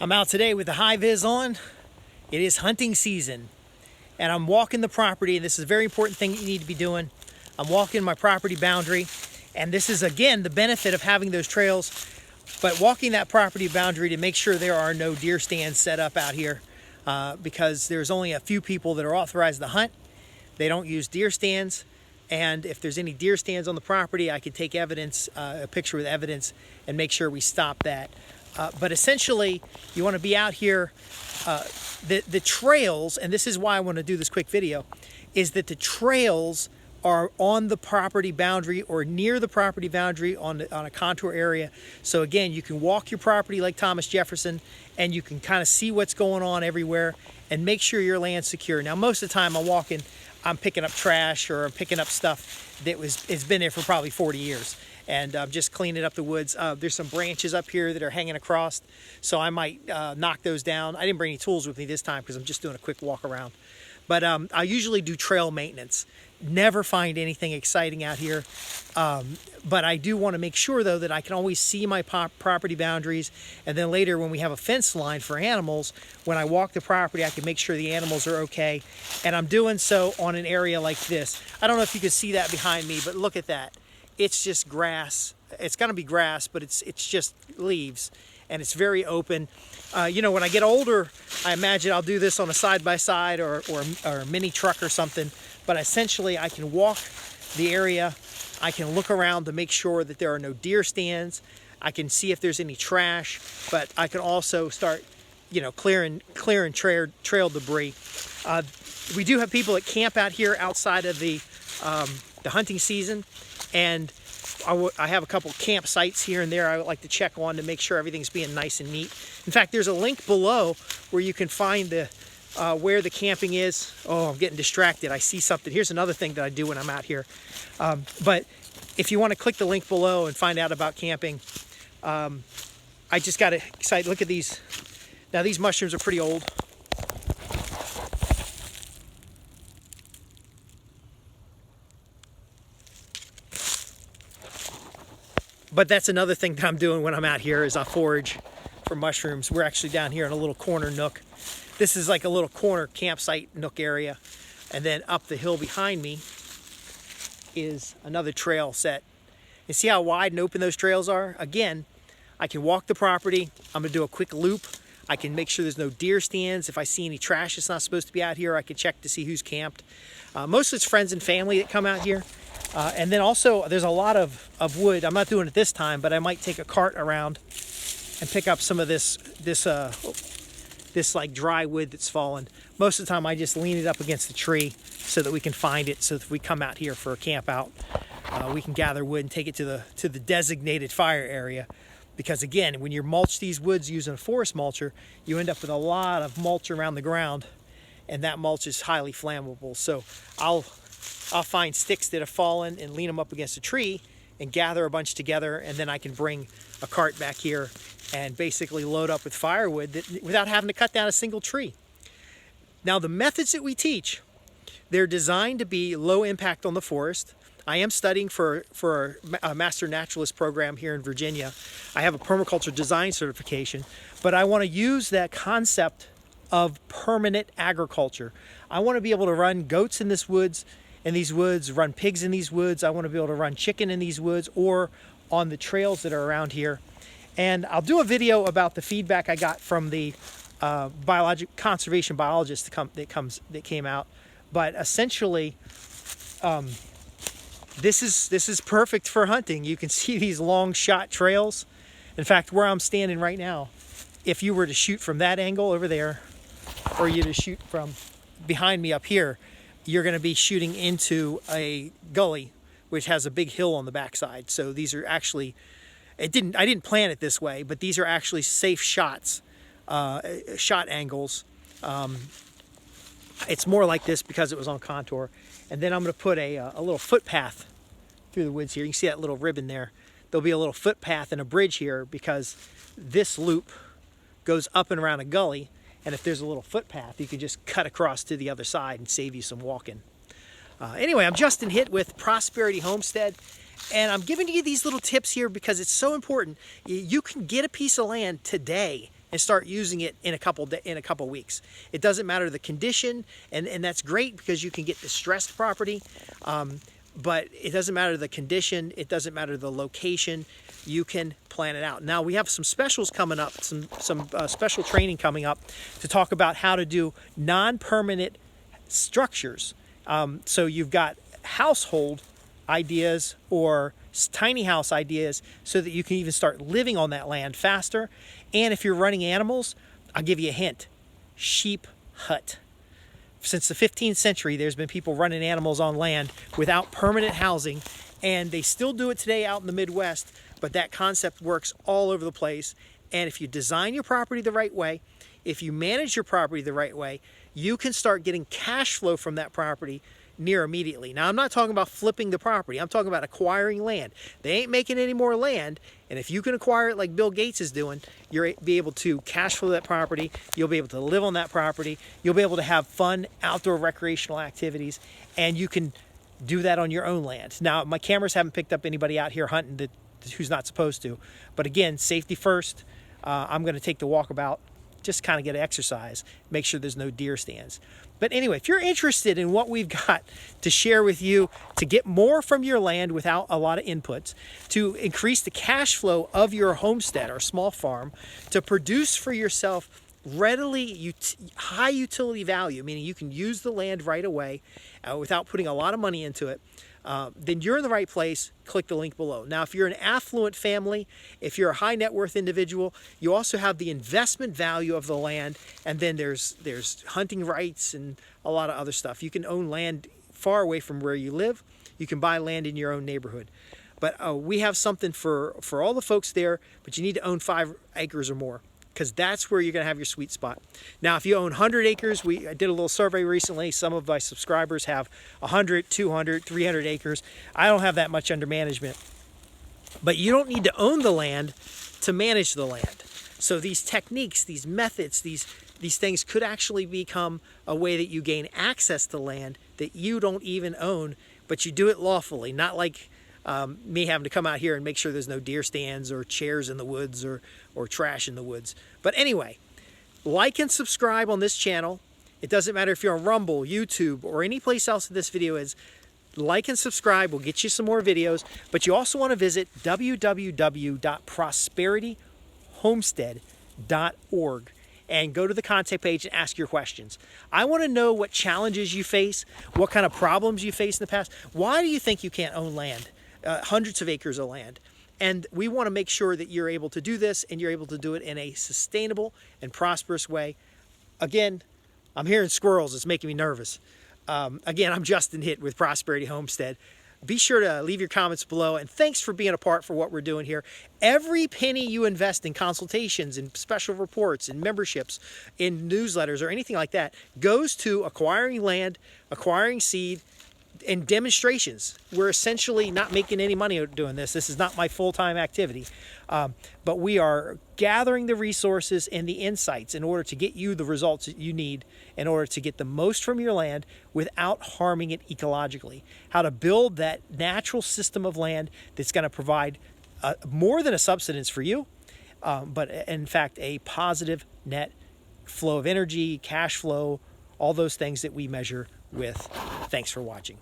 I'm out today with the high vis on. It is hunting season and I'm walking the property, and this is a very important thing you need to be doing. I'm walking my property boundary, and this is again the benefit of having those trails, but walking that property boundary to make sure there are no deer stands set up out here because there's only a few people that are authorized to hunt. They don't use deer stands, and if there's any deer stands on the property, I can take evidence, a picture with evidence, and make sure we stop that. But essentially, you want to be out here. The trails, and this is why I want to do this quick video, is that the trails are on the property boundary or near the property boundary on a contour area. So again, you can walk your property like Thomas Jefferson, and you can kind of see what's going on everywhere and make sure your land's secure. Now, most of the time I'm picking up trash, or I'm picking up stuff that it's been there for probably 40 years. And I'm just cleaning up the woods. There's some branches up here that are hanging across, so I might knock those down. I didn't bring any tools with me this time because I'm just doing a quick walk around. But I usually do trail maintenance. Never find anything exciting out here. But I do want to make sure, though, that I can always see my property boundaries. And then later, when we have a fence line for animals, when I walk the property, I can make sure the animals are okay. And I'm doing so on an area like this. I don't know if you can see that behind me, but look at that. It's just grass. It's gonna be grass, but it's just leaves, and it's very open. You know, when I get older, I imagine I'll do this on a side-by-side or a mini truck or something. But essentially, I can walk the area. I can look around to make sure that there are no deer stands. I can see if there's any trash, but I can also start, you know, clearing trail debris. We do have people that camp out here outside of the hunting season. And I have a couple campsites here and there I would like to check on to make sure everything's being nice and neat. In fact, there's a link below where you can find where the camping is. Oh, I'm getting distracted. I see something. Here's another thing that I do when I'm out here. But if you want to click the link below and find out about camping, I just got excited. Look at these. Now, these mushrooms are pretty old. But that's another thing that I'm doing when I'm out here is I forage for mushrooms. We're actually down here in a little corner nook. This is like a little corner campsite nook area. And then up the hill behind me is another trail set. You see how wide and open those trails are? Again, I can walk the property. I'm gonna do a quick loop. I can make sure there's no deer stands. If I see any trash that's not supposed to be out here, I can check to see who's camped. Mostly it's friends and family that come out here. And then also there's a lot of wood. I'm not doing it this time, but I might take a cart around and pick up some of this like dry wood that's fallen. Most of the time I just lean it up against the tree so that we can find it. So if we come out here for a camp out, we can gather wood and take it to the designated fire area. Because again, when you mulch these woods using a forest mulcher, you end up with a lot of mulch around the ground, and that mulch is highly flammable. So I'll find sticks that have fallen and lean them up against a tree and gather a bunch together, and then I can bring a cart back here and basically load up with firewood without having to cut down a single tree. Now, the methods that we teach, they're designed to be low impact on the forest. I am studying for a Master Naturalist program here in Virginia. I have a permaculture design certification, but I want to use that concept of permanent agriculture. I want to be able to run goats in these woods, run pigs in these woods. I want to be able to run chicken in these woods or on the trails that are around here. And I'll do a video about the feedback I got from the conservation biologist that came out. But essentially, this is perfect for hunting. You can see these long shot trails. In fact, where I'm standing right now, if you were to shoot from that angle over there, or you to shoot from behind me up here, you're going to be shooting into a gully which has a big hill on the backside. So these are actually, I didn't plan it this way, but these are actually safe shots, shot angles. It's more like this because it was on contour. And then I'm going to put a little footpath through the woods here. You can see that little ribbon there. There'll be a little footpath and a bridge here because this loop goes up and around a gully. And if there's a little footpath, you can just cut across to the other side and save you some walking. Anyway, I'm Justin Hitt with Prosperity Homestead, and I'm giving you these little tips here because it's so important. You can get a piece of land today and start using it in a couple weeks. It doesn't matter the condition, and that's great because you can get distressed property, but it doesn't matter the condition, it doesn't matter the location. You can plan it out. Now we have some specials coming up, some special training coming up to talk about how to do non-permanent structures. So you've got household ideas or tiny house ideas so that you can even start living on that land faster. And if you're running animals, I'll give you a hint: sheep hut. Since the 15th century, there's been people running animals on land without permanent housing, and they still do it today out in the Midwest, but that concept works all over the place. And if you design your property the right way, if you manage your property the right way, you can start getting cash flow from that property near immediately. Now, I'm not talking about flipping the property. I'm talking about acquiring land. They ain't making any more land, and if you can acquire it like Bill Gates is doing, you'll be able to cash flow that property. You'll be able to live on that property. You'll be able to have fun outdoor recreational activities, and you can do that on your own land. Now, my cameras haven't picked up anybody out here hunting who's not supposed to, but again, safety first. I'm going to take the walkabout, just kind of get exercise, make sure there's no deer stands. But anyway, if you're interested in what we've got to share with you to get more from your land without a lot of inputs, to increase the cash flow of your homestead or small farm, to produce for yourself readily high utility value, meaning you can use the land right away without putting a lot of money into it, then you're in the right place. Click the link below. Now, if you're an affluent family, if you're a high net worth individual, you also have the investment value of the land, and then there's hunting rights and a lot of other stuff. You can own land far away from where you live. You can buy land in your own neighborhood. But we have something for all the folks there, but you need to own 5 acres or more, because that's where you're going to have your sweet spot. Now, if you own 100 acres, I did a little survey recently. Some of my subscribers have 100, 200, 300 acres. I don't have that much under management. But you don't need to own the land to manage the land. So these techniques, these methods, these things could actually become a way that you gain access to land that you don't even own, but you do it lawfully, not like me having to come out here and make sure there's no deer stands or chairs in the woods or trash in the woods. But anyway, like and subscribe on this channel. It doesn't matter if you're on Rumble, YouTube, or any place else that this video is. Like and subscribe will get you some more videos. But you also want to visit www.prosperityhomestead.org and go to the contact page and ask your questions. I want to know what challenges you face, what kind of problems you faced in the past. Why do you think you can't own land? Hundreds of acres of land. And we want to make sure that you're able to do this, and you're able to do it in a sustainable and prosperous way. Again, I'm hearing squirrels. It's making me nervous. Again, I'm Justin Hitt with Prosperity Homestead. Be sure to leave your comments below, and thanks for being a part for what we're doing here. Every penny you invest in consultations, in special reports, in memberships, in newsletters, or anything like that goes to acquiring land, acquiring seed, and demonstrations. We're essentially not making any money doing this. This is not my full-time activity. But we are gathering the resources and the insights in order to get you the results that you need in order to get the most from your land without harming it ecologically. How to build that natural system of land that's going to provide more than a subsistence for you, but in fact a positive net flow of energy, cash flow, all those things that we measure with. Thanks for watching.